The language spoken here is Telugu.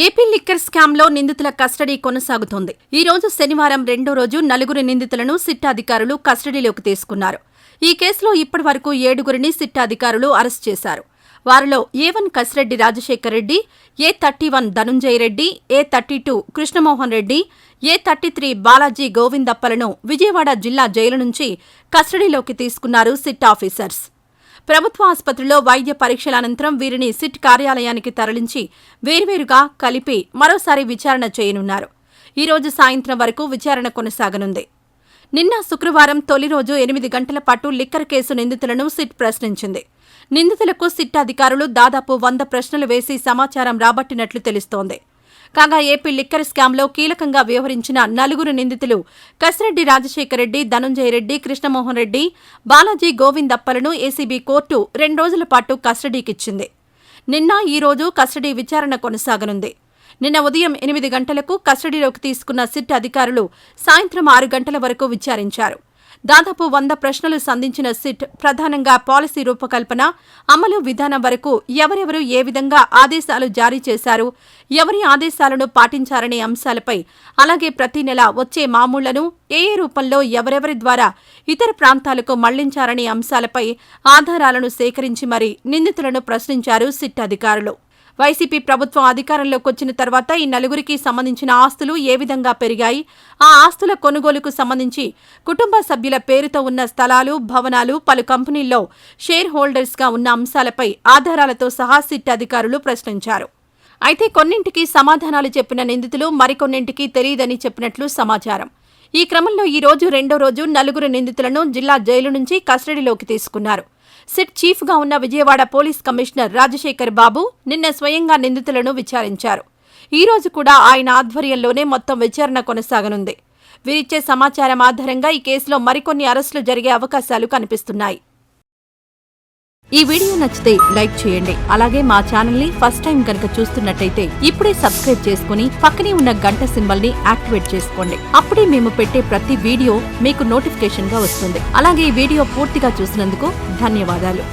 ఏపీ లిక్కర్ స్కామ్లో నిందితుల కస్టడీ కొనసాగుతోంది. ఈ రోజు శనివారం రెండో రోజు 4 నిందితులను సిట్ అధికారులు కస్టడీలోకి తీసుకున్నారు. ఈ కేసులో ఇప్పటివరకు 7 సిట్ అధికారులు అరెస్ట్ చేశారు. వారిలో A1 Kasireddy Rajasekhar Reddy, A31 Dhanunjaya Reddy, A32 Krishnamohan Reddy, A33 Balaji గోవిందప్పలను Vijayawada జిల్లా జైలు నుంచి కస్టడీలోకి తీసుకున్నారు సిట్ ఆఫీసర్స్. ప్రభుత్వ ఆసుపత్రిలో వైద్య పరీక్షల అనంతరం వీరిని సిట్ కార్యాలయానికి తరలించి వేర్వేరుగా కలిపి మరోసారి విచారణ చేయనున్నారు. ఈ రోజు సాయంత్రం వరకు విచారణ కొనసాగనుంది. నిన్న శుక్రవారం తొలి రోజు 8 గంటల పాటు లిక్కర్ కేసు నిందితులను సిట్ ప్రశ్నించింది. నిందితులకు సిట్ అధికారులు దాదాపు 100 ప్రశ్నలు వేసి సమాచారం రాబట్టినట్లు తెలుస్తోంది. కాగా ఏపీ లిక్కర్ స్కామ్లో కీలకంగా వ్యవహరించిన 4 నిందితులు కసిరెడ్డి రాజశేఖర్ రెడ్డి, ధనుంజయ రెడ్డి, కృష్ణమోహన్ రెడ్డి, బాలాజీ గోవిందప్పలను ఏసీబీ కోర్టు 2 రోజుల పాటు కస్టడీకిచ్చింది. నిన్న ఈ రోజు కస్టడీ విచారణ కొనసాగనుంది. నిన్న ఉదయం 8 గంటలకు కస్టడీలోకి తీసుకున్న సిట్ అధికారులు సాయంత్రం 6 గంటల వరకు విచారించారు. దాదాపు 100 ప్రశ్నలు సంధించిన సిట్ ప్రధానంగా పాలసీ రూపకల్పన, అమలు విధానం వరకు ఎవరెవరు ఏ విధంగా ఆదేశాలు జారీ చేశారు, ఎవరి ఆదేశాలను పాటించారనే అంశాలపై, అలాగే ప్రతి నెల వచ్చే మామూళ్లను ఏ రూపంలో ఎవరెవరి ద్వారా ఇతర ప్రాంతాలకు మళ్లించారనే అంశాలపై ఆధారాలను సేకరించి మరీ నిందితులను ప్రశ్నించారు సిట్ అధికారులు. వైసీపీ ప్రభుత్వం అధికారంలోకొచ్చిన తర్వాత ఈ 4కి సంబంధించిన ఆస్తులు ఏ విధంగా పెరిగాయి, ఆ ఆస్తుల కొనుగోలుకు సంబంధించి కుటుంబ సభ్యుల పేరుతో ఉన్న స్థలాలు, భవనాలు, పలు కంపెనీల్లో షేర్ హోల్డర్స్గా ఉన్న అంశాలపై ఆధారాలతో సహా సిట్ అధికారులు ప్రశ్నించారు. అయితే కొన్నింటికి సమాధానాలు చెప్పిన నిందితులు మరికొన్నింటికి తెలియదని చెప్పినట్లు సమాచారం. ఈ క్రమంలో ఈ రోజు రెండో రోజు 4 నిందితులను జిల్లా జైలు నుంచి కస్టడీలోకి తీసుకున్నారు. సిట్ చీఫ్గా ఉన్న విజయవాడ పోలీస్ కమిషనర్ రాజశేఖర్ బాబు నిన్న స్వయంగా నిందితులను విచారించారు. ఈ రోజు కూడా ఆయన ఆధ్వర్యంలోనే మొత్తం విచారణ కొనసాగనుంది. వీరిచ్చే సమాచారం ఆధారంగా ఈ కేసులో మరికొన్ని అరెస్టులు జరిగే అవకాశాలు కనిపిస్తున్నాయి. ఈ వీడియో నచ్చితే లైక్ చేయండి. అలాగే మా ఛానల్ ని ఫస్ట్ టైం కనుక చూస్తున్నట్టయితే ఇప్పుడే సబ్స్క్రైబ్ చేసుకుని పక్కనే ఉన్న గంట సింబల్ ని యాక్టివేట్ చేసుకోండి. అప్పుడే మేము పెట్టే ప్రతి వీడియో మీకు నోటిఫికేషన్ గా వస్తుంది. అలాగే ఈ వీడియో పూర్తిగా చూసినందుకు ధన్యవాదాలు.